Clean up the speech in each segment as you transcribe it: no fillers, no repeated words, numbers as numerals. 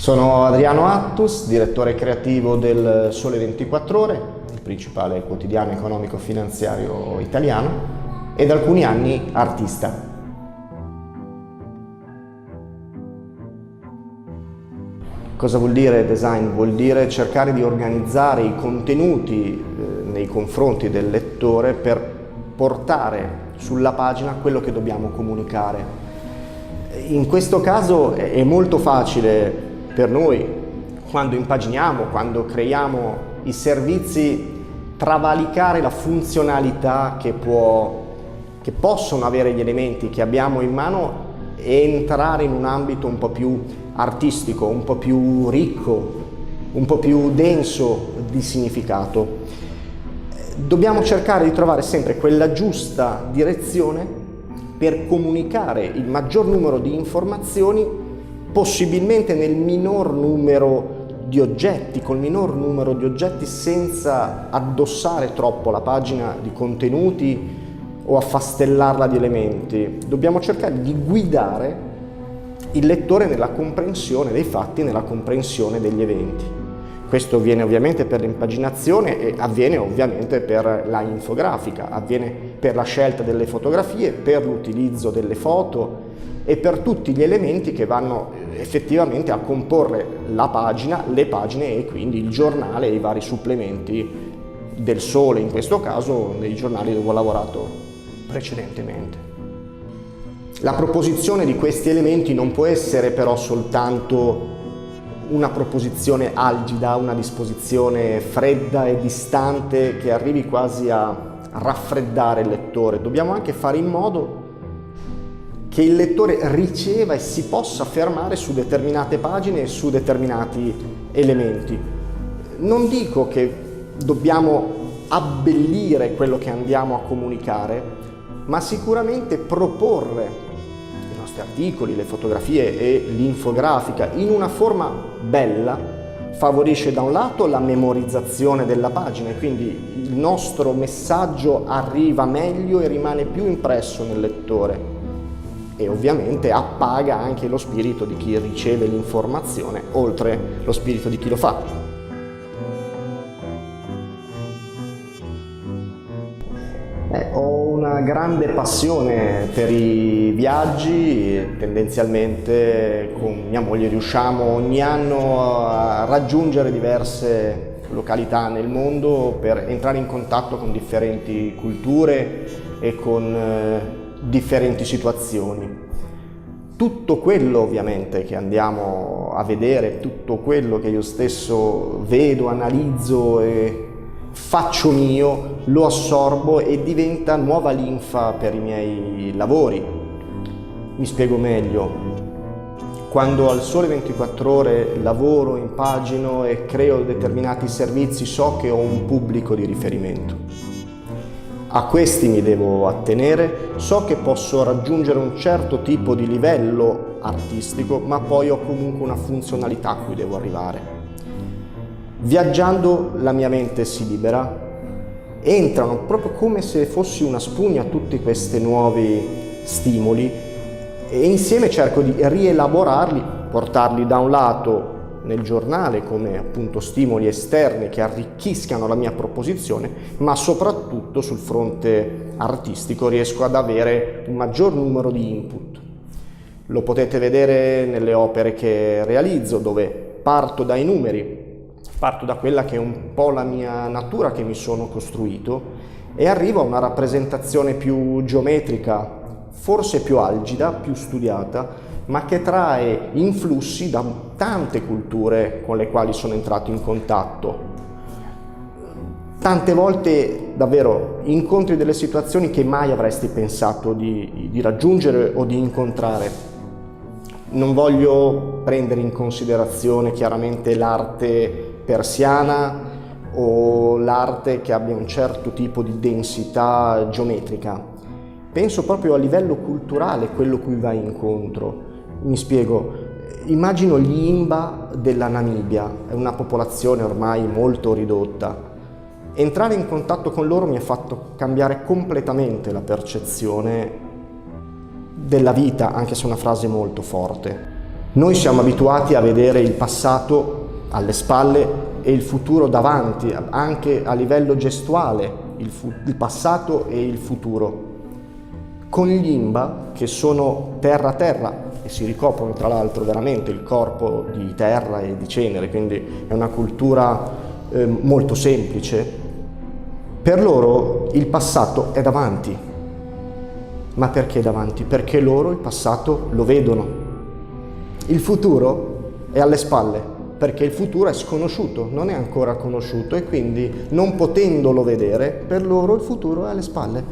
Sono Adriano Attus, direttore creativo del Sole 24 Ore, il principale quotidiano economico-finanziario italiano, e da alcuni anni artista. Cosa vuol dire design? Vuol dire cercare di organizzare i contenuti nei confronti del lettore per portare sulla pagina quello che dobbiamo comunicare. In questo caso è molto facile per noi, quando impaginiamo, quando creiamo i servizi, travalicare la funzionalità che possono avere gli elementi che abbiamo in mano e entrare in un ambito un po' più artistico, un po' più ricco, un po' più denso di significato. Dobbiamo cercare di trovare sempre quella giusta direzione per comunicare il maggior numero di informazioni, possibilmente nel minor numero di oggetti, col minor numero di oggetti, senza addossare troppo la pagina di contenuti o affastellarla di elementi. Dobbiamo cercare di guidare il lettore nella comprensione dei fatti, nella comprensione degli eventi. Questo avviene ovviamente per l'impaginazione e avviene ovviamente per la infografica, avviene per la scelta delle fotografie, per l'utilizzo delle foto e per tutti gli elementi che vanno effettivamente a comporre la pagina, le pagine e quindi il giornale e i vari supplementi del Sole, in questo caso nei giornali dove ho lavorato precedentemente. La proposizione di questi elementi non può essere però soltanto una proposizione algida, una disposizione fredda e distante che arrivi quasi a raffreddare il lettore. Dobbiamo anche fare in modo che il lettore riceva e si possa fermare su determinate pagine e su determinati elementi. Non dico che dobbiamo abbellire quello che andiamo a comunicare, ma sicuramente proporre i nostri articoli, le fotografie e l'infografica in una forma bella favorisce da un lato la memorizzazione della pagina e quindi il nostro messaggio arriva meglio e rimane più impresso nel lettore e ovviamente appaga anche lo spirito di chi riceve l'informazione oltre lo spirito di chi lo fa. Ho una grande passione per i viaggi, tendenzialmente con mia moglie riusciamo ogni anno a raggiungere diverse località nel mondo per entrare in contatto con differenti culture e con differenti situazioni. Tutto quello ovviamente che andiamo a vedere, tutto quello che io stesso vedo, analizzo e faccio mio, lo assorbo e diventa nuova linfa per i miei lavori. Mi spiego meglio. Quando al Sole 24 Ore lavoro, impagino e creo determinati servizi, so che ho un pubblico di riferimento. A questi mi devo attenere, so che posso raggiungere un certo tipo di livello artistico, ma poi ho comunque una funzionalità a cui devo arrivare. Viaggiando la mia mente si libera, entrano proprio come se fossi una spugna tutti questi nuovi stimoli e insieme cerco di rielaborarli, portarli da un lato nel giornale come appunto stimoli esterni che arricchiscano la mia proposizione, ma soprattutto sul fronte artistico riesco ad avere un maggior numero di input. Lo potete vedere nelle opere che realizzo, dove parto dai numeri, parto da quella che è un po' la mia natura che mi sono costruito e arrivo a una rappresentazione più geometrica, forse più algida, più studiata, ma che trae influssi da tante culture con le quali sono entrato in contatto. Tante volte davvero incontri delle situazioni che mai avresti pensato di raggiungere o di incontrare. Non voglio prendere in considerazione chiaramente l'arte persiana o l'arte che abbia un certo tipo di densità geometrica. Penso proprio a livello culturale, quello cui vai incontro. Mi spiego, immagino gli Imba della Namibia, è una popolazione ormai molto ridotta. Entrare in contatto con loro mi ha fatto cambiare completamente la percezione della vita, anche se è una frase molto forte. Noi siamo abituati a vedere il passato alle spalle e il futuro davanti, anche a livello gestuale, il passato e il futuro. Con gli Imba, che sono terra-terra e si ricoprono tra l'altro veramente il corpo di terra e di cenere, quindi è una cultura molto semplice, per loro il passato è davanti. Ma perché davanti? Perché loro il passato lo vedono. Il futuro è alle spalle, perché il futuro è sconosciuto, non è ancora conosciuto e quindi non potendolo vedere, per loro il futuro è alle spalle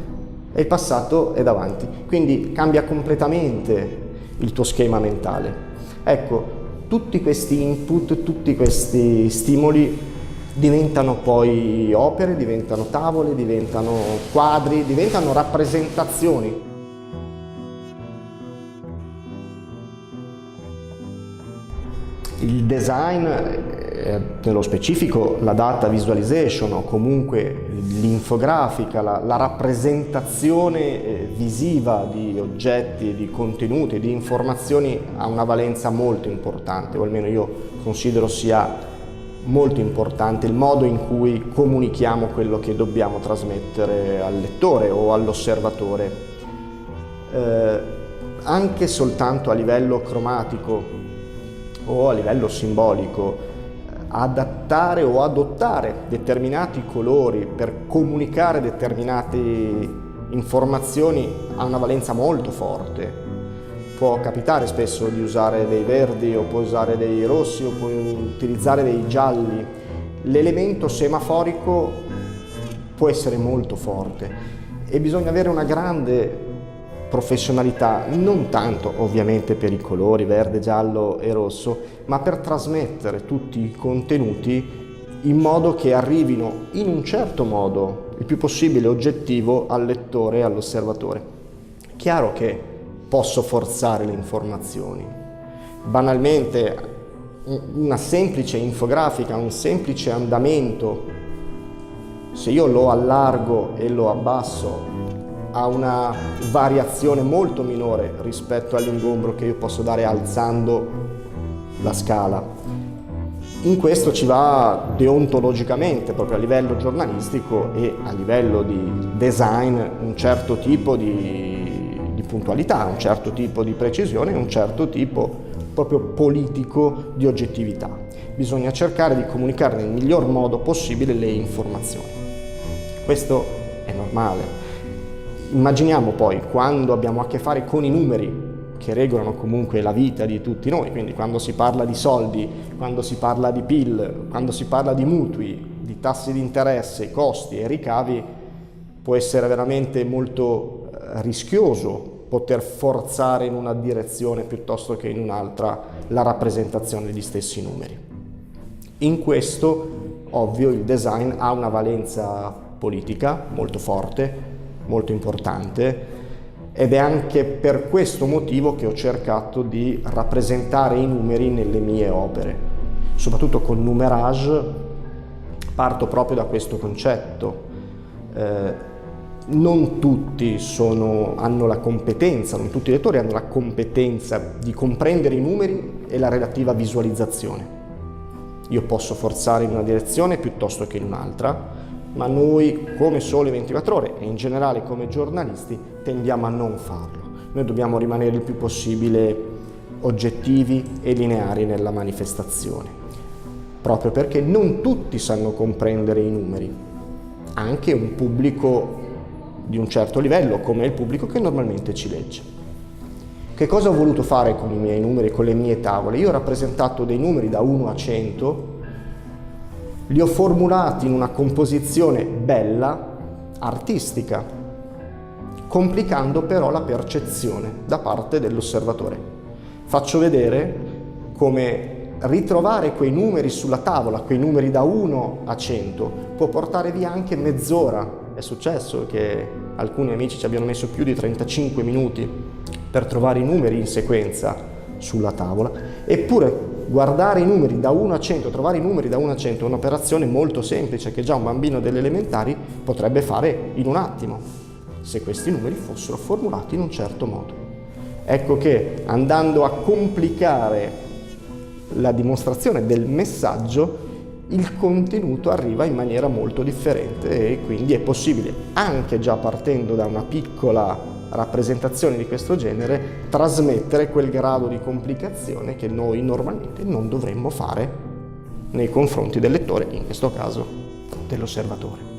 e il passato è davanti. Quindi cambia completamente il tuo schema mentale. Ecco, tutti questi input, tutti questi stimoli diventano poi opere, diventano tavole, diventano quadri, diventano rappresentazioni. Il design, nello specifico la data visualization o comunque l'infografica, la rappresentazione visiva di oggetti, di contenuti, di informazioni ha una valenza molto importante, o almeno io considero sia molto importante il modo in cui comunichiamo quello che dobbiamo trasmettere al lettore o all'osservatore. Anche soltanto a livello cromatico o a livello simbolico, adattare o adottare determinati colori per comunicare determinate informazioni ha una valenza molto forte. Può capitare spesso di usare dei verdi o puoi usare dei rossi o puoi utilizzare dei gialli. L'elemento semaforico può essere molto forte e bisogna avere una grande professionalità, non tanto ovviamente per i colori verde, giallo e rosso, ma per trasmettere tutti i contenuti in modo che arrivino in un certo modo, il più possibile oggettivo, al lettore e all'osservatore. Chiaro che posso forzare le informazioni. Banalmente, una semplice infografica, un semplice andamento, se io lo allargo e lo abbasso, ha una variazione molto minore rispetto all'ingombro che io posso dare alzando la scala. In questo ci va deontologicamente, proprio a livello giornalistico e a livello di design, un certo tipo di puntualità, un certo tipo di precisione e un certo tipo proprio politico di oggettività. Bisogna cercare di comunicare nel miglior modo possibile le informazioni. Questo è normale. Immaginiamo poi quando abbiamo a che fare con i numeri che regolano comunque la vita di tutti noi, quindi quando si parla di soldi, quando si parla di PIL, quando si parla di mutui, di tassi di interesse, costi e ricavi, può essere veramente molto rischioso poter forzare in una direzione piuttosto che in un'altra la rappresentazione degli stessi numeri. In questo, ovvio, il design ha una valenza politica molto forte, molto importante, ed è anche per questo motivo che ho cercato di rappresentare i numeri nelle mie opere. Soprattutto con Numerage parto proprio da questo concetto. Non tutti hanno la competenza, non tutti i lettori hanno la competenza di comprendere i numeri e la relativa visualizzazione. Io posso forzare in una direzione piuttosto che in un'altra, ma noi come Sole 24 Ore e in generale come giornalisti tendiamo a non farlo. Noi dobbiamo rimanere il più possibile oggettivi e lineari nella manifestazione, proprio perché non tutti sanno comprendere i numeri, anche un pubblico di un certo livello, come è il pubblico che normalmente ci legge. Che cosa ho voluto fare con i miei numeri, con le mie tavole? Io ho rappresentato dei numeri da 1 a 100, li ho formulati in una composizione bella, artistica, complicando però la percezione da parte dell'osservatore. Faccio vedere come ritrovare quei numeri sulla tavola, quei numeri da 1 a 100, può portare via anche mezz'ora. È successo che alcuni amici ci abbiano messo più di 35 minuti per trovare i numeri in sequenza sulla tavola, eppure guardare i numeri da 1 a 100, trovare i numeri da 1 a 100 è un'operazione molto semplice che già un bambino delle elementari potrebbe fare in un attimo, se questi numeri fossero formulati in un certo modo. Ecco che andando a complicare la dimostrazione del messaggio, il contenuto arriva in maniera molto differente e quindi è possibile, anche già partendo da una piccola rappresentazione di questo genere, trasmettere quel grado di complicazione che noi normalmente non dovremmo fare nei confronti del lettore, in questo caso dell'osservatore.